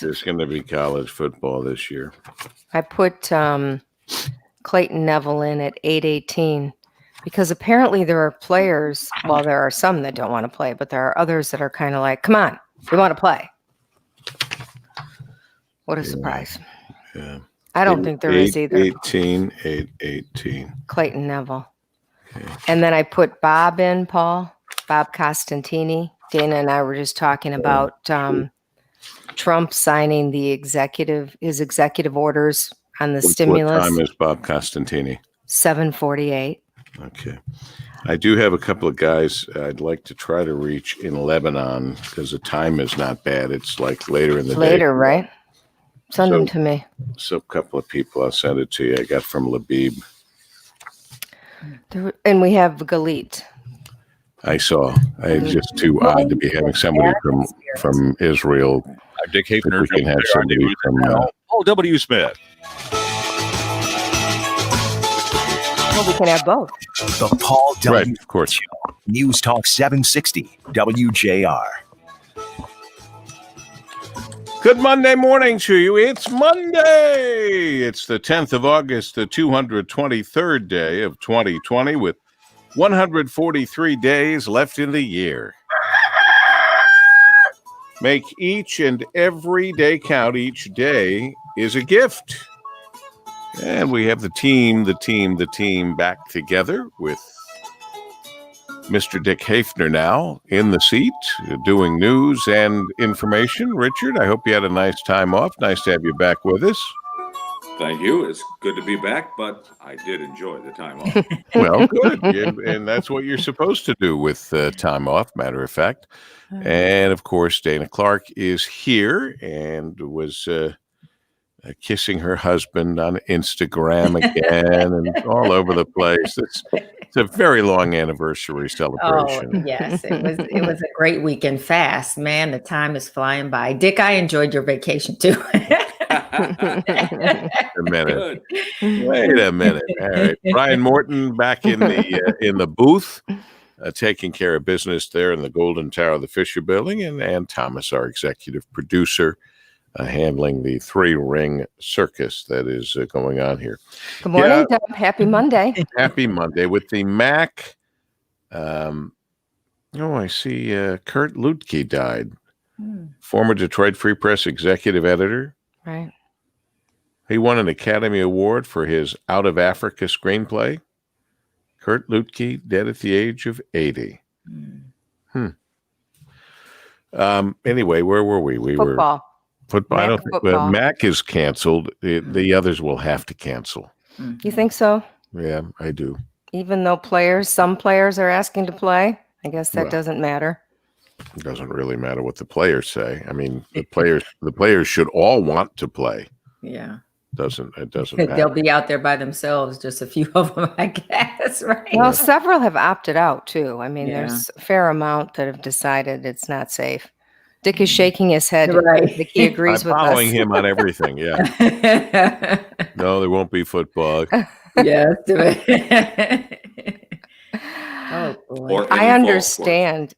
There's going to be college football this year. I put Clayton Neville in at 8:18 because apparently there are players. Well, there are some that don't want to play, but there are others that are kind of like, "Come on, we want to play." What a surprise! Yeah. I don't think there is either. 8:18. Clayton Neville. Okay. And then I put Bob in, Bob Costantini. Dana and I were just talking about Trump signing his executive orders on the stimulus. What time is Bob Costantini? 7:48. Okay. I do have a couple of guys I'd like to try to reach in Lebanon because the time is not bad. It's like later in the day. Later, right? Send them to me. So a couple of people, I'll send it to you. I got from Labib. And we have Galit. I saw. It's just too odd to be having somebody from Israel. I'm Dick Hafner. We can have somebody from Paul W. Smith. Well, we can have both. The Paul W. Right, of course. Show. News Talk 760 WJR. Good Monday morning to you. It's Monday. It's the 10th of August, the 223rd day of 2020 with 143 days left in the year. Make each and every day count. Each day is a gift. And we have the team back together with Mr. Dick Hafner now in the seat, doing news and information. Richard, I hope you had a nice time off. Nice to have you back with us. Thank you. It's good to be back, but I did enjoy the time off. Well, good. And that's what you're supposed to do with time off, matter of fact. And, of course, Dana Clark is here and was kissing her husband on Instagram again and all over the place. It's a very long anniversary celebration. Oh, yes. It was a great weekend fast. Man, the time is flying by. Dick, I enjoyed your vacation too. Wait a minute. All right. Brian Morton back in the booth, taking care of business there in the Golden Tower of the Fisher Building, and Ann Thomas, our executive producer, handling the three-ring circus that is going on here. Good morning, Deb. Happy Monday. Happy Monday with the Mac. I see Kurt Lutke died. Former Detroit Free Press executive editor. Right. He won an Academy Award for his Out of Africa screenplay. Kurt Lutke, dead at the age of 80. Anyway, where were we? We Football. were football. Mac I don't think football. Mac is canceled. The others will have to cancel. You think so? Yeah, I do. Even though some players are asking to play, I guess that doesn't matter. It doesn't really matter what the players say. I mean, the players should all want to play. Yeah. It doesn't matter. They'll be out there by themselves, just a few of them, I guess, right? Well, several have opted out too. I mean, there's a fair amount that have decided it's not safe. Dick is shaking his head. Right. I think he agrees with us. I'm following him on everything. Yeah. No, there won't be football. Yes. Oh, boy. I understand,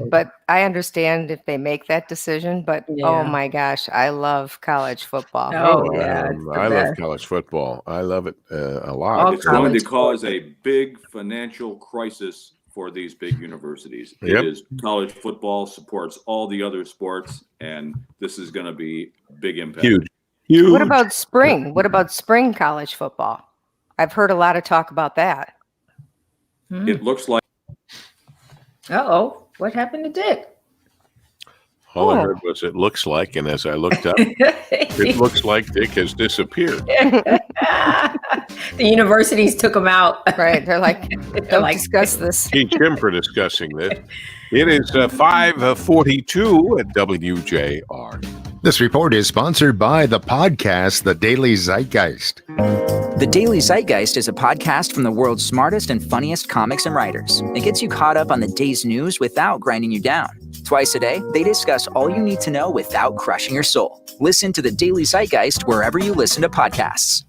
but I understand if they make that decision. But oh my gosh, I love college football. Oh yeah, I love college football. I love it a lot. It's going to cause a big financial crisis for these big universities. Yep. It is college football supports all the other sports, and this is going to be a big impact. Huge. What about spring? What about spring college football? I've heard a lot of talk about that. It looks like. Uh-oh. What happened to Dick? All I heard was it looks like, and as I looked up, it looks like Dick has disappeared. The universities took him out. Right. They're like, don't discuss this. Teach him for discussing this. It is 5:42 at WJR. This report is sponsored by the podcast, The Daily Zeitgeist. The Daily Zeitgeist is a podcast from the world's smartest and funniest comics and writers. It gets you caught up on the day's news without grinding you down. Twice a day, they discuss all you need to know without crushing your soul. Listen to The Daily Zeitgeist wherever you listen to podcasts.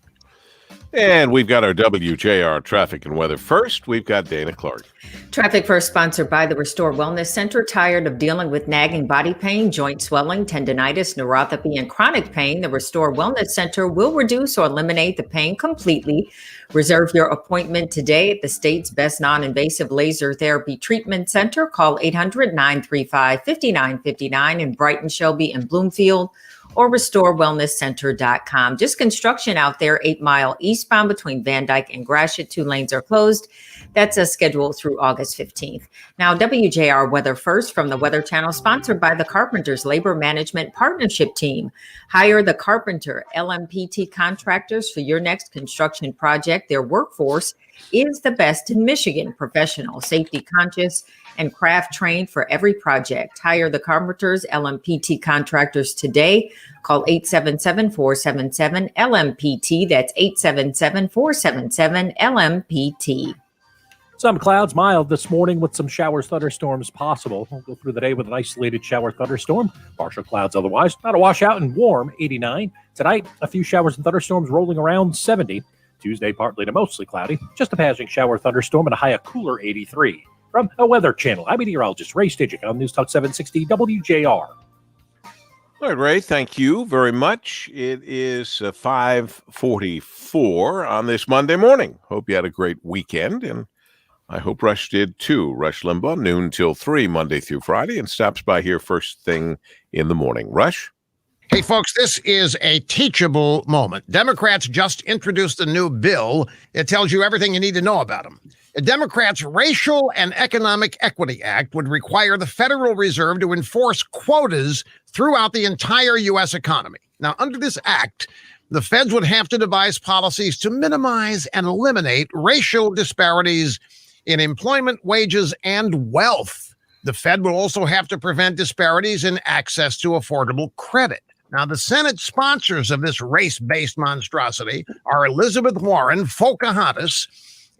And we've got our WJR traffic and weather first. We've got Dana Clark. Traffic First sponsored by the Restore Wellness Center. Tired of dealing with nagging body pain, joint swelling, tendonitis, neuropathy, and chronic pain? The Restore Wellness Center will reduce or eliminate the pain completely. Reserve your appointment today at the state's best non-invasive laser therapy treatment center. Call 800-935-5959 in Brighton, Shelby, and Bloomfield, or restorewellnesscenter.com. Just construction out there, 8 Mile eastbound between Van Dyke and Gratiot. 2 lanes are closed. That's a schedule through August 15th. Now, WJR Weather First from the Weather Channel, sponsored by the Carpenters Labor Management Partnership Team. Hire the Carpenter LMPT contractors for your next construction project. Their workforce is the best in Michigan, professional, safety conscious, and craft trained for every project. Hire the Carpenters LMPT contractors today. Call 877-477-LMPT. That's 877-477-LMPT. Some clouds, mild this morning with some showers, thunderstorms possible. We'll go through the day with an isolated shower thunderstorm. Partial clouds otherwise. Not a washout and warm, 89. Tonight, a few showers and thunderstorms rolling around 70. Tuesday, partly to mostly cloudy. Just a passing shower thunderstorm and a high of cooler 83. From a Weather Channel, I'm meteorologist Ray Stidgick on News Talk 760 WJR. All right, Ray, thank you very much. It is 5:44 on this Monday morning. Hope you had a great weekend, and I hope Rush did too. Rush Limbaugh, noon till 3, Monday through Friday, and stops by here first thing in the morning. Rush? Hey, folks, this is a teachable moment. Democrats just introduced a new bill. It tells you everything you need to know about them. The Democrats' Racial and Economic Equity Act would require the Federal Reserve to enforce quotas throughout the entire U.S. economy. Now, under this act, the feds would have to devise policies to minimize and eliminate racial disparities in employment, wages, and wealth. The Fed will also have to prevent disparities in access to affordable credit. Now, the Senate sponsors of this race-based monstrosity are Elizabeth Warren, Pocahontas,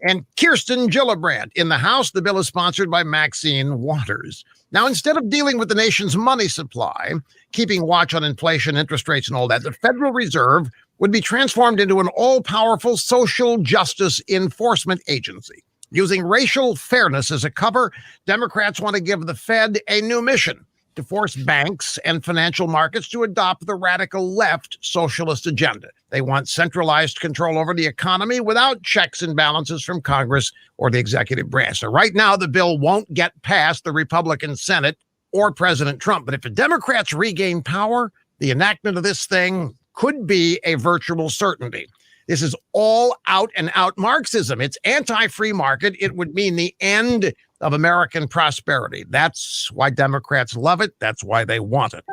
and Kirsten Gillibrand. In the House, the bill is sponsored by Maxine Waters. Now, instead of dealing with the nation's money supply, keeping watch on inflation, interest rates, and all that, the Federal Reserve would be transformed into an all-powerful social justice enforcement agency. Using racial fairness as a cover, Democrats want to give the Fed a new mission: to force banks and financial markets to adopt the radical left socialist agenda. They want centralized control over the economy without checks and balances from Congress or the executive branch. So right now, the bill won't get past the Republican Senate or President Trump. But if the Democrats regain power, the enactment of this thing could be a virtual certainty. This is all out and out Marxism. It's anti-free market. It would mean the end of American prosperity. That's why Democrats love it. That's why they want it.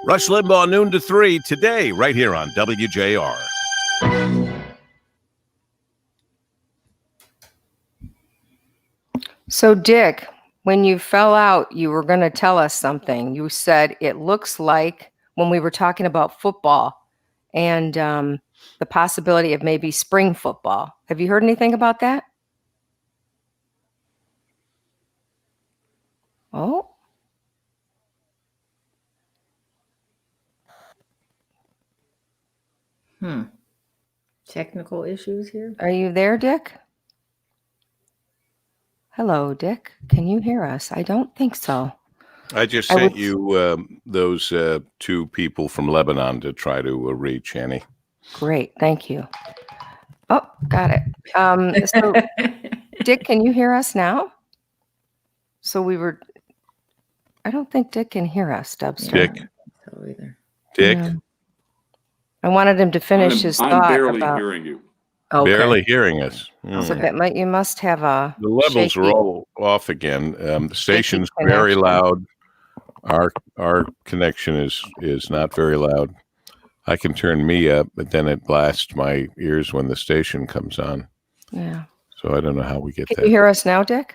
Rush Limbaugh, noon to 3 today, right here on WJR. So, Dick, when you fell out, you were going to tell us something. You said it looks like, when we were talking about football and the possibility of maybe spring football. Have you heard anything about that? Oh. Technical issues here. Are you there, Dick? Hello, Dick. Can you hear us? I don't think so. I just sent you those 2 people from Lebanon to try to reach, Annie. Great. Thank you. Oh, got it. So, Dick, can you hear us now? I don't think Dick can hear us, Dubster. Dick? Yeah. I wanted him to finish his thought. I'm barely hearing you. Okay. Barely hearing us. So you must have a. The levels shaky, are all off again. The station's very loud. Our connection is not very loud. I can turn me up, but then it blasts my ears when the station comes on. Yeah. So I don't know how we get that. Can you hear us now, Dick?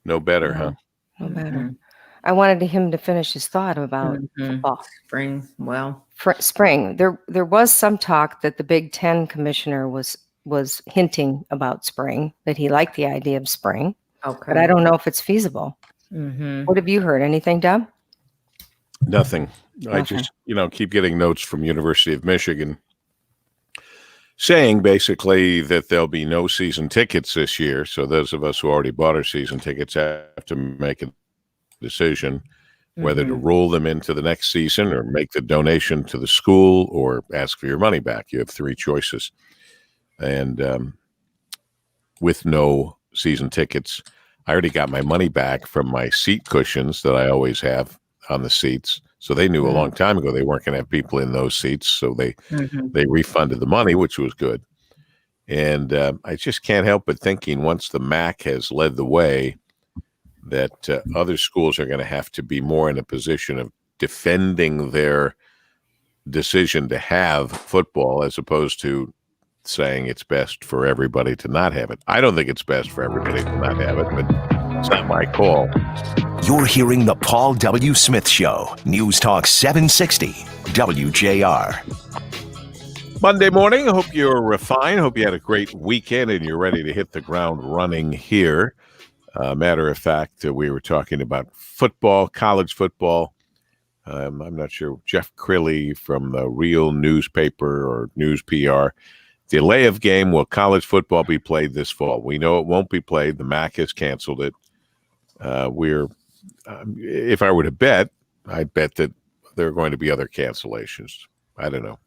No better, huh? No better. I wanted him to finish his thought about football. Spring. Well, spring. There was some talk that the Big Ten commissioner was hinting about spring, that he liked the idea of spring. okay. But I don't know if it's feasible. What have you heard? Anything, Deb? Nothing. I Okay. just, keep getting notes from University of Michigan saying basically that there'll be no season tickets this year. So those of us who already bought our season tickets have to make a decision whether to roll them into the next season or make the donation to the school or ask for your money back. You have three choices. And with no season tickets, I already got my money back from my seat cushions that I always have on the seats. So they knew a long time ago they weren't going to have people in those seats. So they refunded the money, which was good. And I just can't help but thinking once the MAC has led the way, that other schools are going to have to be more in a position of defending their decision to have football as opposed to saying it's best for everybody to not have it. I don't think it's best for everybody to not have it, but it's not my call. You're hearing the Paul W. Smith Show. News Talk 760 WJR. Monday morning. I hope you're fine. Hope you had a great weekend and you're ready to hit the ground running here. Matter of fact, we were talking about football, college football. I'm not sure. Jeff Crilly from the Real Newspaper or News PR. Delay of game. Will college football be played this fall? We know it won't be played. The MAC has canceled it. If I were to bet, I'd bet that there are going to be other cancellations. I don't know.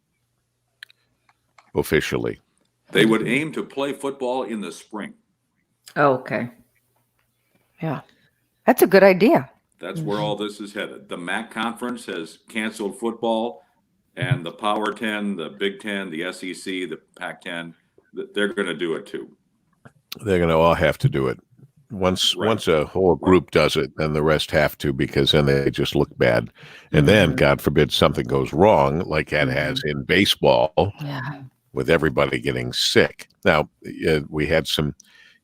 Officially. They would aim to play football in the spring. Oh, okay. Yeah, that's a good idea. That's where all this is headed. The MAC conference has canceled football, and the Power 10, the Big 10, the SEC, the Pac-10, they're going to do it too. They're going to all have to do it. Once a whole group does it, then the rest have to, because then they just look bad. And then, God forbid, something goes wrong, like it has in baseball, with everybody getting sick. Now, we had some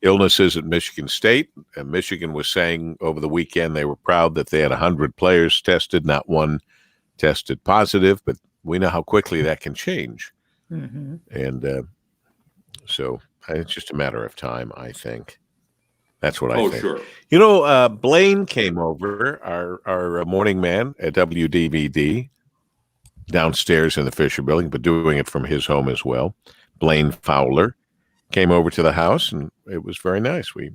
illnesses at Michigan State, and Michigan was saying over the weekend they were proud that they had 100 players tested, not one tested positive, but we know how quickly that can change. And so it's just a matter of time, I think. That's what I think. Sure. You know, Blaine came over, our morning man at WDVD, downstairs in the Fisher Building, but doing it from his home as well. Blaine Fowler came over to the house, and it was very nice. We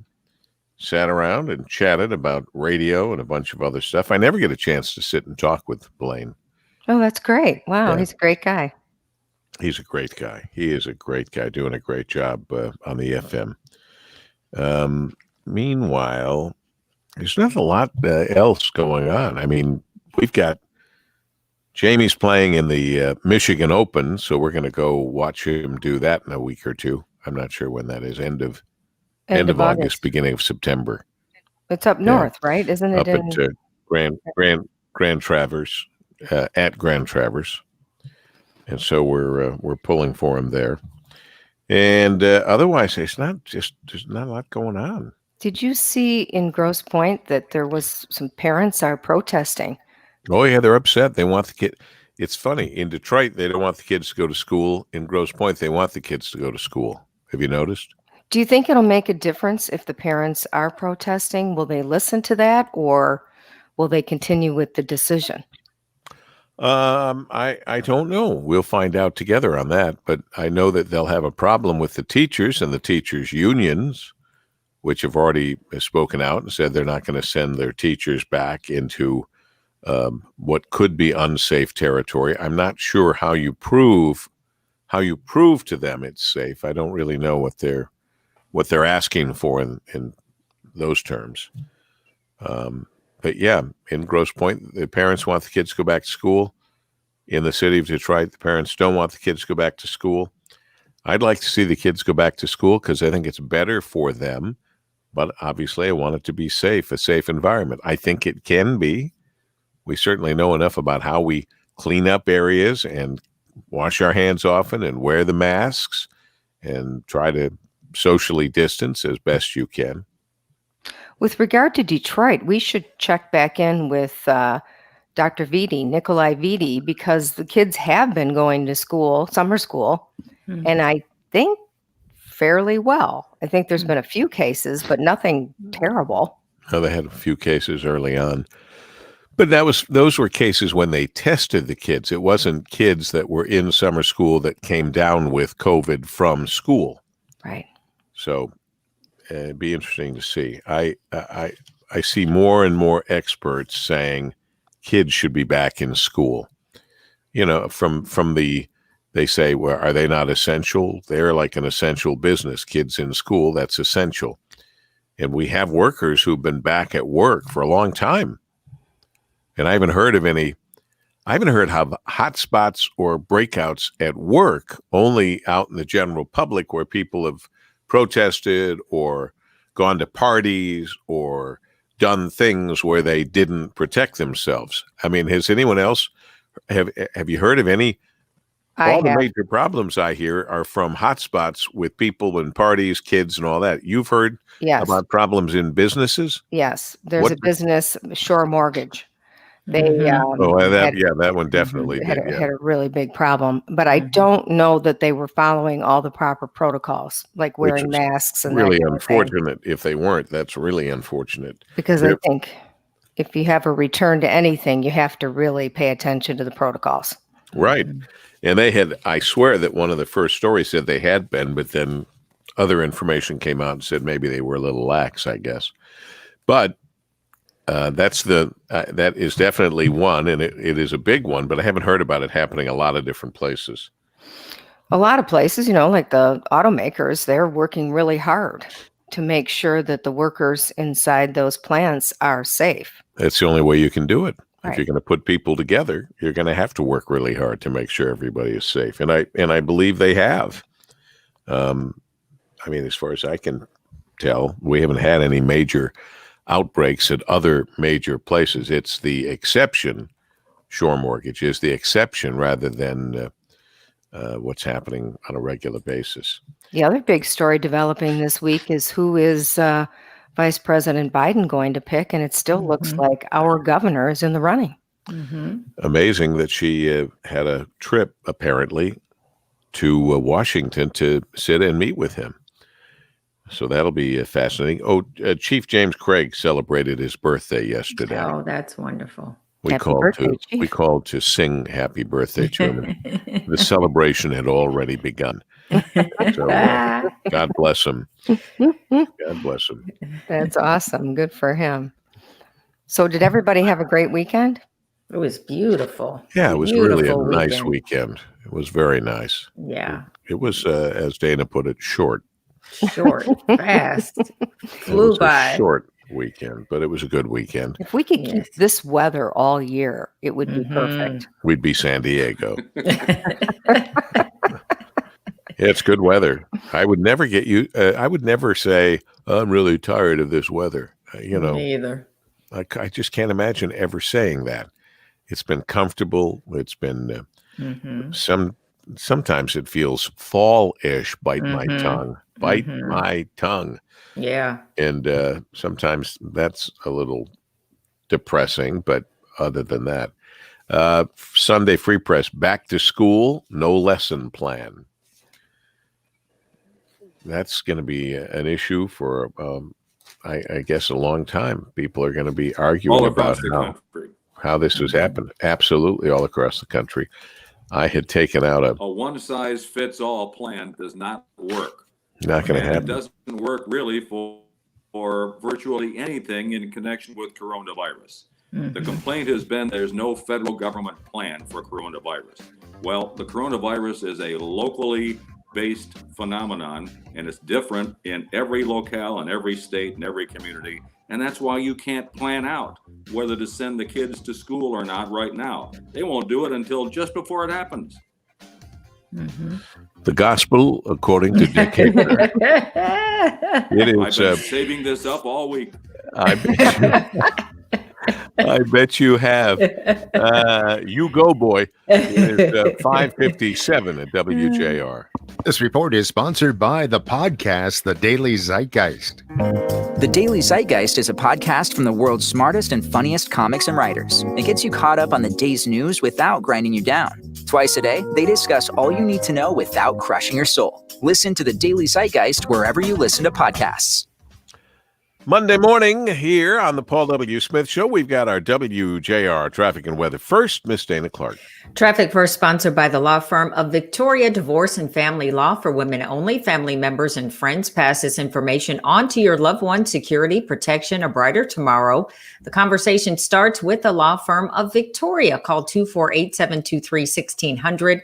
sat around and chatted about radio and a bunch of other stuff. I never get a chance to sit and talk with Blaine. Oh, that's great. Wow, he's a great guy. He's a great guy. He is a great guy, doing a great job on the FM. Meanwhile, there's not a lot else going on. I mean, we've got Jamie's playing in the Michigan Open, so we're going to go watch him do that in a week or two. I'm not sure when that is. End of August, beginning of September. It's up north, right? Isn't it up at Grand Traverse, at Grand Traverse, and so we're pulling for him there. And otherwise, there's not a lot going on. Did you see in Grosse Pointe that there was some parents are protesting? Oh yeah, they're upset. They want the kid. It's funny, in Detroit, they don't want the kids to go to school. In Grosse Pointe, they want the kids to go to school. Have you noticed? Do you think it'll make a difference if the parents are protesting? Will they listen to that, or will they continue with the decision? I don't know. We'll find out together on that. But I know that they'll have a problem with the teachers and the teachers' unions, which have already spoken out and said they're not going to send their teachers back into what could be unsafe territory. I'm not sure how you prove to them it's safe. I don't really know what they're asking for in those terms. But yeah, in Grosse Pointe, the parents want the kids to go back to school. In the city of Detroit, the parents don't want the kids to go back to school. I'd like to see the kids go back to school because I think it's better for them. But obviously, I want it to be safe, a safe environment. I think it can be. We certainly know enough about how we clean up areas and wash our hands often and wear the masks and try to socially distance as best you can. With regard to Detroit, we should check back in with Dr. Vitti, Nikolai Vitti, because the kids have been going to school, summer school, and I think fairly well. I think there's been a few cases, but nothing terrible. Oh, they had a few cases early on. But those were cases when they tested the kids. It wasn't kids that were in summer school that came down with COVID from school. Right. So it'd be interesting to see. I see more and more experts saying kids should be back in school. You know, they say, well, are they not essential? They're like an essential business. Kids in school, that's essential. And we have workers who've been back at work for a long time. And I haven't heard how hotspots or breakouts at work, only out in the general public where people have protested or gone to parties or done things where they didn't protect themselves. I mean, has anyone else, have you heard of any? All the major problems I hear are from hotspots with people and parties, kids, and all that. You've heard about problems in businesses? Yes. There's a business, Shore Mortgage. They that one definitely had a really big problem, but I don't know that they were following all the proper protocols, like wearing masks and really that kind unfortunate. If they weren't, that's really unfortunate. Because I think if you have a return to anything, you have to really pay attention to the protocols. Right. And they had, I swear that one of the first stories said they had been, but then other information came out and said maybe they were a little lax, I guess. But that is definitely one, and it is a big one, but I haven't heard about it happening a lot of different places. A lot of places, like the automakers, they're working really hard to make sure that the workers inside those plants are safe. That's the only way you can do it. Right. If you're going to put people together, you're going to have to work really hard to make sure everybody is safe. And I believe they have. I mean, as far as I can tell, we haven't had any major outbreaks at other major places. It's the exception. Shore Mortgage is the exception rather than what's happening on a regular basis. The other big story developing this week is who is Vice President Biden going to pick, and it still looks like our governor is in the running. Amazing that she had a trip, apparently, to Washington to sit and meet with him. So that'll be fascinating. Oh, Chief James Craig celebrated his birthday yesterday. Oh, that's wonderful. We called to sing happy birthday to him. The celebration had already begun. So God bless him. God bless him. That's awesome. Good for him. So did everybody have a great weekend? It was beautiful. Yeah, it was really a nice weekend. It was very nice. Yeah. It was, as Dana put it, short. Short, fast, flew by. A short weekend, but it was a good weekend. If we could keep this weather all year, it would be perfect. We'd be San Diego. It's good weather. I would never I would never say, I'm really tired of this weather. Me either. I just can't imagine ever saying that. It's been comfortable. It's been sometimes it feels fall-ish. Bite my tongue. Bite my tongue. Yeah. And sometimes that's a little depressing, but other than that, Sunday Free Press, back to school, no lesson plan. That's going to be an issue for, I guess, a long time. People are going to be arguing about how this has happened. Absolutely, all across the country. I had taken out a one-size-fits-all plan does not work. Not going to happen. It doesn't work really for virtually anything in connection with coronavirus. The complaint has been there's no federal government plan for coronavirus. Well, the coronavirus is a locally based phenomenon, and it's different in every locale, in every state, in every community. And that's why you can't plan out whether to send the kids to school or not right now. They won't do it until just before it happens. The gospel, according to Dick Havener. It is, I've been saving this up all week. I bet you have. You go, boy. It is 5:57 at WJR. This report is sponsored by the podcast, The Daily Zeitgeist. The Daily Zeitgeist is a podcast from the world's smartest and funniest comics and writers. It gets you caught up on the day's news without grinding you down. Twice a day, they discuss all you need to know without crushing your soul. Listen to The Daily Zeitgeist wherever you listen to podcasts. Monday morning here on the Paul W. Smith Show. We've got our WJR traffic and weather first. Miss Dana Clark. Traffic First, sponsored by the law firm of Victoria Divorce and Family Law for women only. Family members and friends. Pass this information on to your loved one. Security, protection, a brighter tomorrow. The conversation starts with the law firm of Victoria. Call 248-723-1600.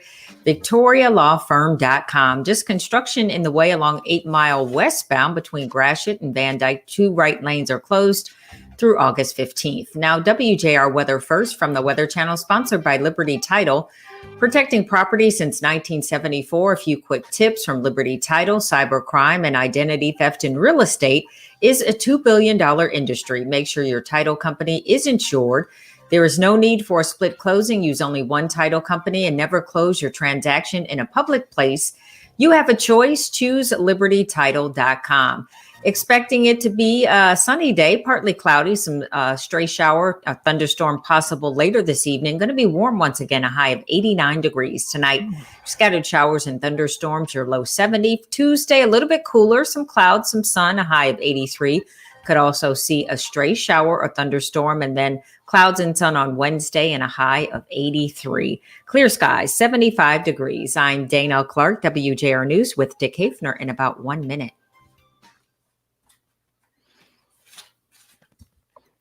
VictoriaLawFirm.com. Just construction in the way along 8 Mile westbound between Gratiot and Van Dyke. 2 right lanes are closed through August 15th. Now, WJR weather first from the Weather Channel, sponsored by Liberty Title. Protecting property since 1974. A few quick tips from Liberty Title. Cybercrime and identity theft in real estate is a $2 billion industry. Make sure your title company is insured. There is no need for a split closing. Use only one title company and never close your transaction in a public place. You have a choice. Choose libertytitle.com. Expecting it to be a sunny day, partly cloudy, some stray shower, a thunderstorm possible later this evening. Going to be warm once again, a high of 89 degrees tonight. Scattered showers and thunderstorms, your low 70. Tuesday, a little bit cooler, some clouds, some sun, a high of 83. Could also see a stray shower or thunderstorm, and then clouds and sun on Wednesday and a high of 83. Clear skies, 75 degrees. I'm Dana Clark, WJR News with Dick Hafner in about 1 minute.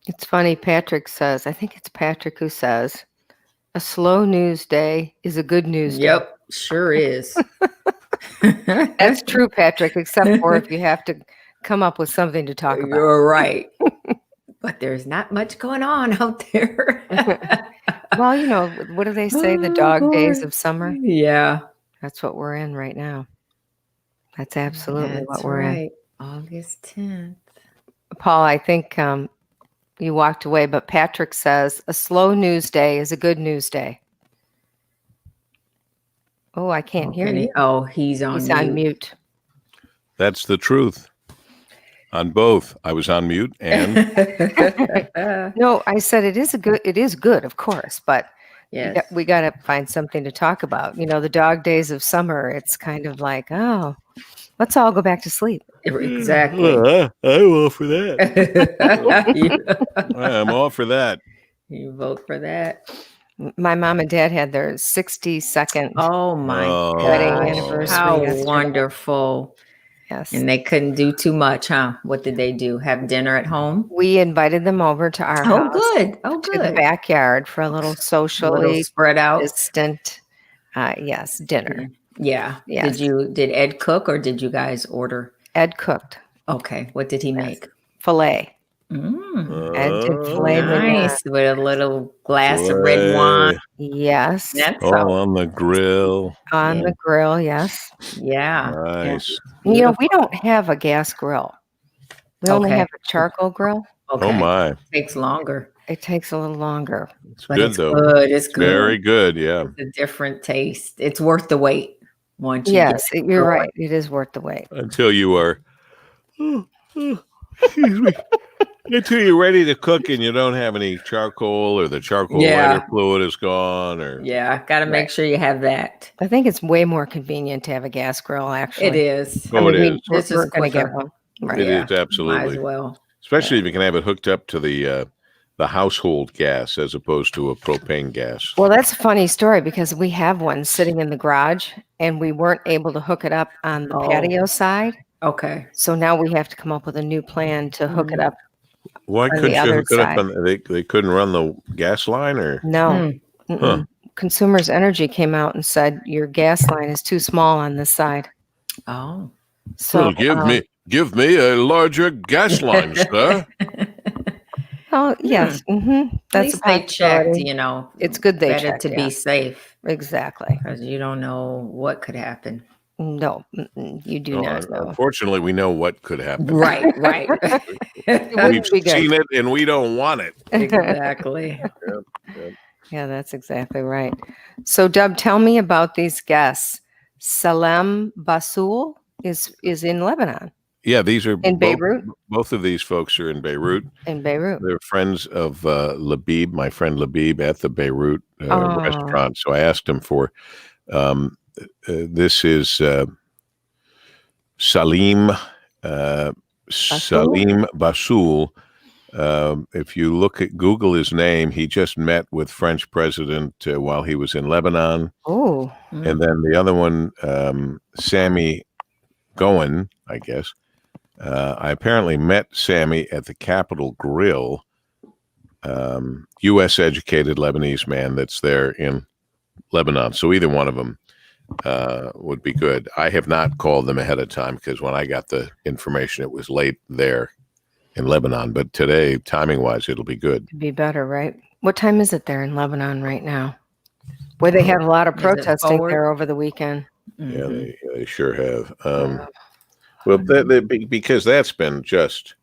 It's funny, Patrick says, I think it's Patrick who says, a slow news day is a good news day. Yep, sure is. That's true, Patrick, except for if you have to come up with something to talk about. You're right. But there's not much going on out there. Well, you know, what do they say? The dog days of summer? Yeah. That's what we're in right now. That's absolutely what we're in. August 10th. Paul, I think you walked away, but Patrick says a slow news day is a good news day. Oh, I can't hear you. Oh, he's on mute. That's the truth. On both. I was on mute and No, I said it is good, of course, but yes. we got to find something to talk about. You know, the dog days of summer, it's kind of like, oh, let's all go back to sleep. Exactly. I'm all for that. I'm all for that. You vote for that? My mom and dad had their 62nd gosh. wedding anniversary. How yesterday. wonderful. Yes. And they couldn't do too much, huh? What did they do? Have dinner at home? We invited them over to our house. Good. To the backyard for a little socially spread out distant, dinner. Yeah. Yes. Did Ed cook or did you guys order? Ed cooked. Okay. What did he make? Filet. Ed did filet nice. With a little glass of red wine. Yes. On the grill. On the grill, yes. Yeah. Nice. Yeah. You know, we don't have a gas grill. We only have a charcoal grill. Okay. Oh my. It takes longer. It takes a little longer. It's good though. It's good. Very good, yeah. It's a different taste. It's worth the wait. Once you yes, you're right. It is worth the wait. Until you are excuse me. Until you're ready to cook and you don't have any charcoal or the charcoal lighter fluid is gone or got to make sure you have that. I think it's way more convenient to have a gas grill, actually. It is. Oh, it is. We're going to get one. Right. It is absolutely. Might as well. Especially if you can have it hooked up to the household gas as opposed to a propane gas. Well, that's a funny story because we have one sitting in the garage and we weren't able to hook it up on the patio side. Okay. So now we have to come up with a new plan to hook it up. Why couldn't you hook it up? They couldn't run the gas line or? No. Consumers Energy came out and said your gas line is too small on this side. Oh. So give me a larger gas line, sir. Oh, yes. At least they checked, you know. It's good they better checked. To be safe. Exactly. Because you don't know what could happen. No, you do not know. Unfortunately, we know what could happen. Right. We've seen it and we don't want it. Exactly. Yeah, that's exactly right. So, Dub, tell me about these guests. Salem Basoul is in Lebanon. Yeah, these are in Beirut. Both of these folks are in Beirut. In Beirut. They're friends of Labib, my friend Labib, at the Beirut restaurant. So I asked him for this is Salim Salim Basoul. If you look at Google his name, he just met with French president while he was in Lebanon. Oh. And then the other one, Sammy Goen, I guess. I apparently met Sammy at the Capitol Grill, U.S. educated Lebanese man that's there in Lebanon. So either one of them would be good. I have not called them ahead of time because when I got the information, it was late there in Lebanon. But today, timing-wise, it'll be good. It'd be better, right? What time is it there in Lebanon right now? Where they had a lot of protesting there over the weekend. Yeah, they sure have. Well, because that's been just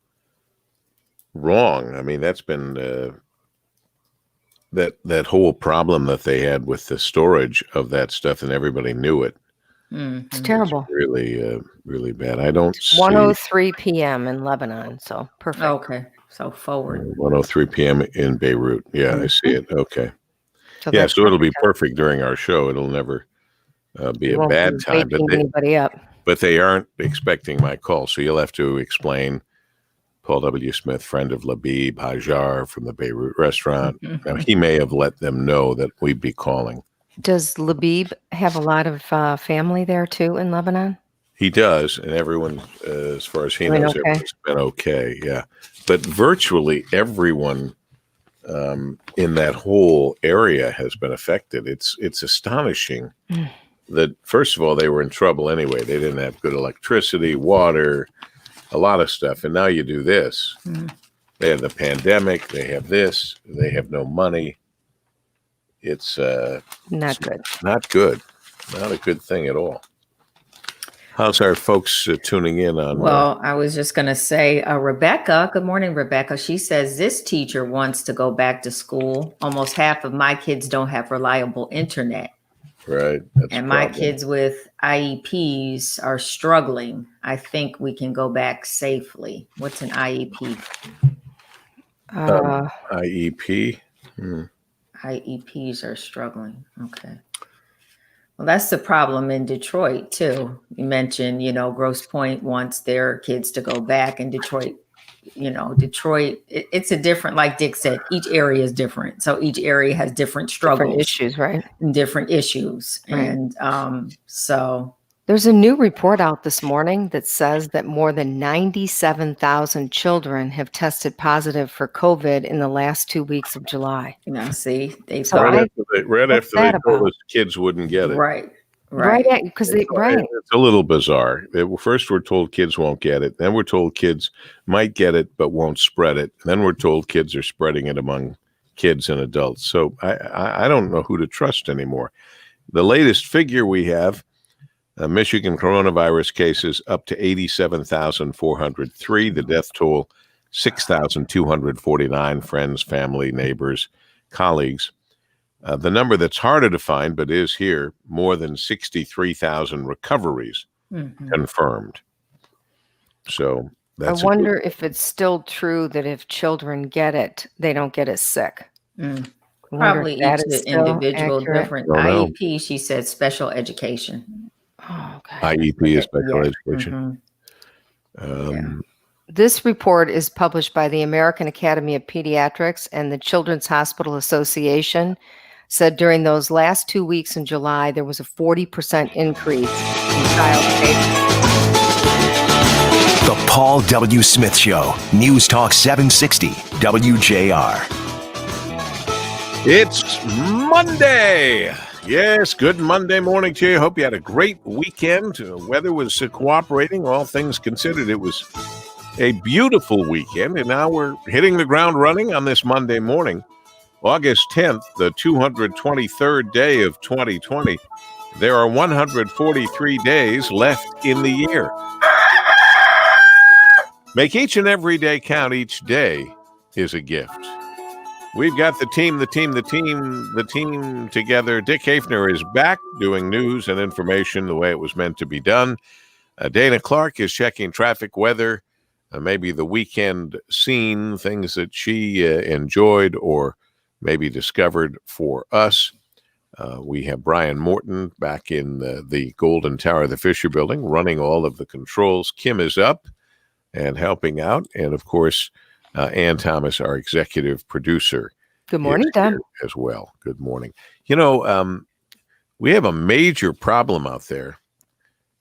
wrong. I mean, that's been that whole problem that they had with the storage of that stuff, and everybody knew it. It's terrible. It's really, really bad. I don't see 1:03 p.m. in Lebanon. So perfect. Okay. So forward. 1:03 p.m. in Beirut. Yeah, I see it. Okay. So Yeah, that's so it'll be perfect. perfect during our show. It'll never be You a won't bad be time. waking anybody up. But they aren't expecting my call, so you'll have to explain. Paul W. Smith, friend of Labib Hajar from the Beirut restaurant. Now, he may have let them know that we'd be calling. Does Labib have a lot of family there too in Lebanon? He does, and everyone, as far as he Doing knows, okay? everyone's been okay. Yeah, but virtually everyone in that whole area has been affected. It's astonishing that, first of all, they were in trouble anyway. They didn't have good electricity, water, a lot of stuff, and now you do this. They have the pandemic. They have this. They have no money. It's Not good. Not good. Not a good thing at all. How's our folks tuning in on? Well, I was just going to say, Rebecca, good morning, Rebecca. She says this teacher wants to go back to school. Almost half of my kids don't have reliable internet. Right. And my kids with IEPs are struggling. I think we can go back safely. What's an IEP? IEP. IEPs are struggling. Okay. Well, that's the problem in Detroit, too. You mentioned, Grosse Pointe wants their kids to go back, and Detroit, it's a different, like Dick said, each area is different. So each area has different struggles. Different issues, right? And different issues. Right. And so. There's a new report out this morning that says that more than 97,000 children have tested positive for COVID in the last 2 weeks of July. See, they So right I- after they told us kids wouldn't get it. Right. Because right. It's a little bizarre. First, we're told kids won't get it. Then we're told kids might get it but won't spread it. Then we're told kids are spreading it among kids and adults. So I don't know who to trust anymore. The latest figure we have, Michigan coronavirus cases up to 87,403. The death toll, 6,249. Friends, family, neighbors, colleagues. The number that's harder to find, but is here, more than 63,000 recoveries confirmed. So that's. I wonder if it's still true that if children get it, they don't get as sick. Probably each individual different. Don't know. IEP, she said, special education. Oh, okay. IEP is special education. This report is published by the American Academy of Pediatrics, and the Children's Hospital Association said during those last 2 weeks in July, there was a 40% increase in child cases. The Paul W. Smith Show, News Talk 760, WJR. It's Monday. Yes, good Monday morning to you. Hope you had a great weekend. Weather was cooperating. All things considered, it was a beautiful weekend. And now we're hitting the ground running on this Monday morning, August 10th, the 223rd day of 2020. There are 143 days left in the year. Make each and every day count. Each day is a gift. We've got the team together. Dick Hafner is back doing news and information the way it was meant to be done. Dana Clark is checking traffic, weather, maybe the weekend scene, things that she enjoyed or maybe discovered for us. We have Brian Morton back in the Golden Tower of the Fisher Building running all of the controls. Kim is up and helping out. And of course, Ann Thomas, our executive producer. Good morning, is Deb. here as well. Good morning. You know, we have a major problem out there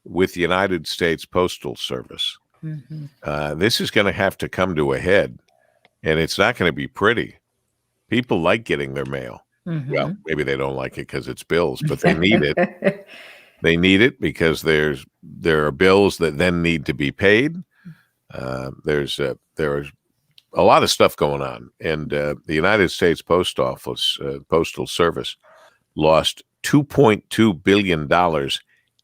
with the United States Postal Service. This is going to have to come to a head, and it's not going to be pretty. People like getting their mail. Well, maybe they don't like it because it's bills, but they need it. They need it because there are bills that then need to be paid. There's a lot of stuff going on, and the United States Postal Service lost $2.2 billion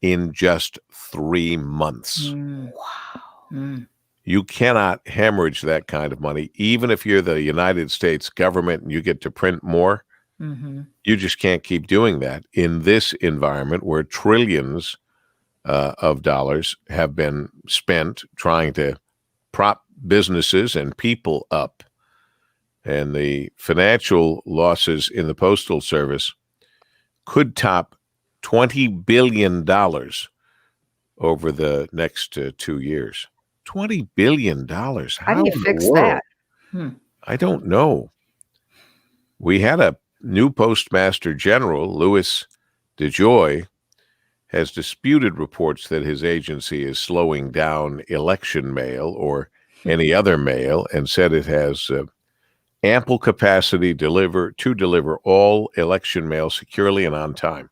in just 3 months. Wow. You cannot hemorrhage that kind of money, even if you're the United States government and you get to print more. You just can't keep doing that in this environment where trillions of dollars have been spent trying to prop businesses and people up. And the financial losses in the Postal Service could top $20 billion over the next 2 years. $20 billion. How do you fix that? I don't know. We had a new Postmaster General, Louis DeJoy, has disputed reports that his agency is slowing down election mail or any other mail, and said it has ample capacity to deliver all election mail securely and on time.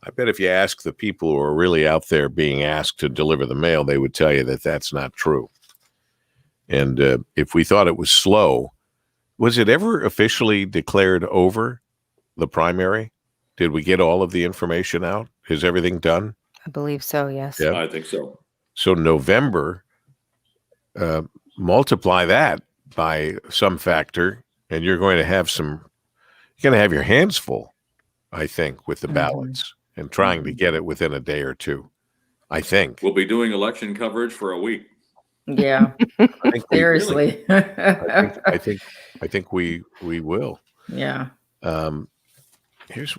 I bet if you ask the people who are really out there being asked to deliver the mail, they would tell you that that's not true. And if we thought it was slow, was it ever officially declared over, the primary? Did we get all of the information out? Is everything done? I believe so, yes. Yeah. I think so. So November, multiply that by some factor, and you're going to have your hands full, I think, with the ballots and trying to get it within a day or two. I think We'll be doing election coverage for a week. Yeah. I think Seriously. I think we will. Yeah. Here's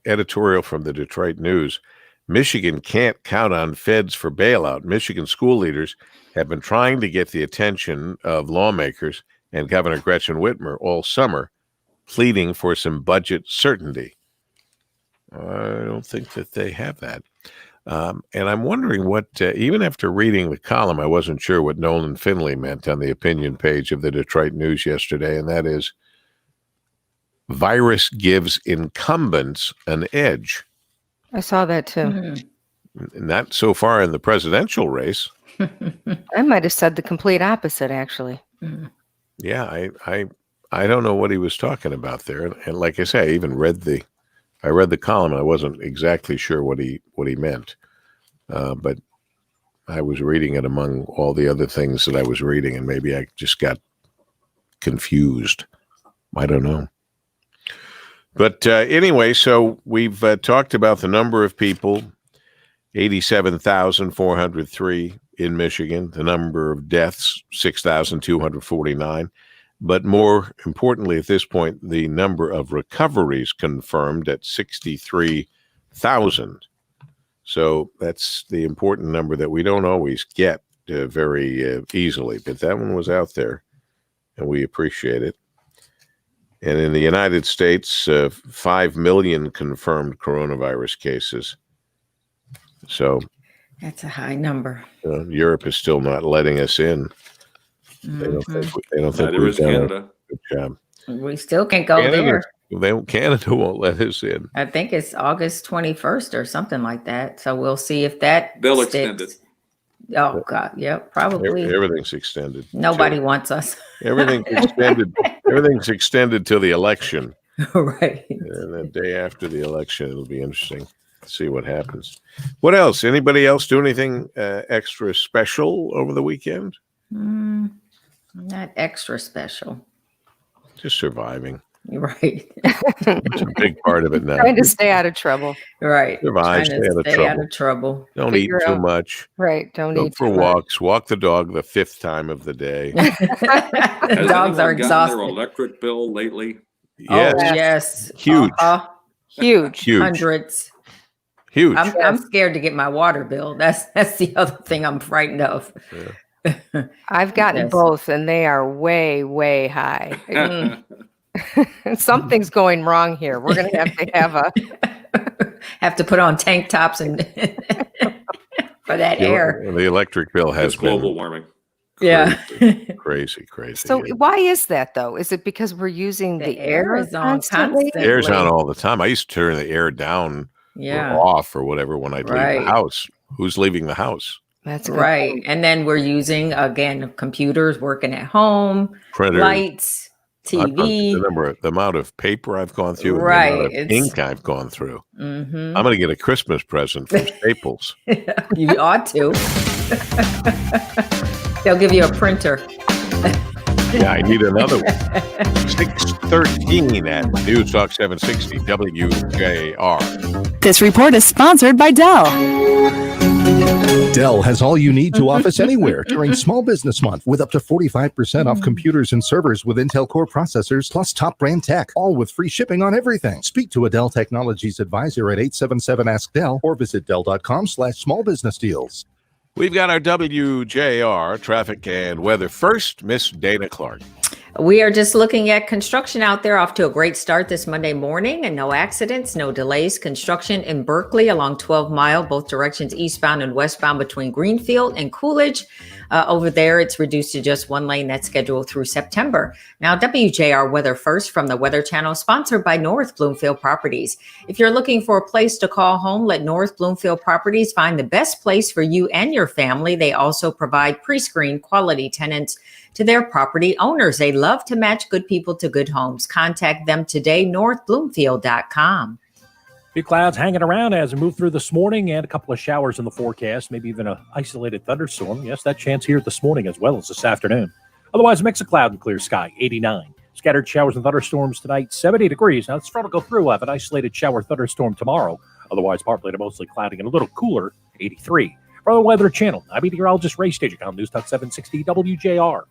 editorial from the Detroit News. Michigan can't count on feds for bailout. Michigan school leaders have been trying to get the attention of lawmakers and Governor Gretchen Whitmer all summer, pleading for some budget certainty. I don't think that they have that. And I'm wondering what, even after reading the column, I wasn't sure what Nolan Finley meant on the opinion page of the Detroit News yesterday, and that is, virus gives incumbents an edge. I saw that too. Not so far in the presidential race. I might have said the complete opposite, actually. Yeah, I don't know what he was talking about there. And like I say, I even read the column and I wasn't exactly sure what he meant. But I was reading it among all the other things that I was reading, and maybe I just got confused. I don't know. But anyway, so we've talked about the number of people, 87,403 in Michigan, the number of deaths, 6,249. But more importantly, at this point, the number of recoveries confirmed at 63,000. So that's the important number that we don't always get very easily. But that one was out there, and we appreciate it. And in the United States, 5 million confirmed coronavirus cases. So That's a high number. Europe is still not letting us in. They don't think Neither we've is done Canada. a good job. We still can't go there. Canada won't let us in. I think it's August 21st or something like that. So we'll see if that They'll sticks. extend it. Oh God, yeah, probably. Everything's extended. Nobody wants us. Everything's extended. Everything's extended till the election. Right. And the day after the election, it'll be interesting to see what happens. What else? Anybody else do anything extra special over the weekend? Not extra special. Just surviving. Right. It's a big part of it now. Trying to stay out of trouble. Right. Survive, Trying to stay out of trouble. Don't Figure eat too out- much. Right. Don't Go eat for too much. walks. Walk the dog the 5th time of the day. Has Dogs are anyone gotten exhausted. their electric bill lately? Yes. Oh, yes. Huge. Huge. Huge. Hundreds. Huge. I'm scared to get my water bill. That's the other thing I'm frightened of. Yeah. I've gotten Yes. both, and they are way, way high. Something's going wrong here. We're going to have to put on tank tops and for that air. The electric bill has It's global been warming. Yeah. crazy. So why is that though? Is it because we're using The the air is on constantly? constantly. Air's on all the time. I used to turn the air down Yeah. or off or whatever when I'd leave Right. the house. Who's leaving the house? That's a good Right. point. And then we're using, again, computers, working at home, Printer. lights, TV. The amount of paper I've gone through and Right, the amount of it's- ink I've gone through. Mhm. I'm going to get a Christmas present from Staples. You ought to. They'll give you a printer. Yeah, I need another one. 6:13 at News Talk 760 WJR. This report is sponsored by Dell. Dell has all you need to office anywhere during Small Business Month with up to 45% off computers and servers with Intel Core processors plus top brand tech, all with free shipping on everything. Speak to a Dell Technologies advisor at 877-ASK-DELL or visit Dell.com/smallbusinessdeals. We've got our WJR traffic and weather first. Miss Dana Clark. We are just looking at construction out there, off to a great start this Monday morning, and no accidents, no delays. Construction in Berkeley along 12 Mile, both directions eastbound and westbound between Greenfield and Coolidge. Over there, it's reduced to just one lane. That's scheduled through September. Now, WJR Weather First from the Weather Channel, sponsored by North Bloomfield Properties. If you're looking for a place to call home, let North Bloomfield Properties find the best place for you and your family. They also provide pre-screened quality tenants to their property owners. They love to match good people to good homes. Contact them today, northbloomfield.com. Few clouds hanging around as we move through this morning and a couple of showers in the forecast, maybe even an isolated thunderstorm. Yes, that chance here this morning as well as this afternoon. Otherwise, a mix of cloud and clear sky, 89. Scattered showers and thunderstorms tonight, 70 degrees. Now, this front will go through. We'll have an isolated shower thunderstorm tomorrow. Otherwise, partly to mostly cloudy and a little cooler, 83. From the Weather Channel, I'm meteorologist Ray Stajic on News Talk 760 WJR.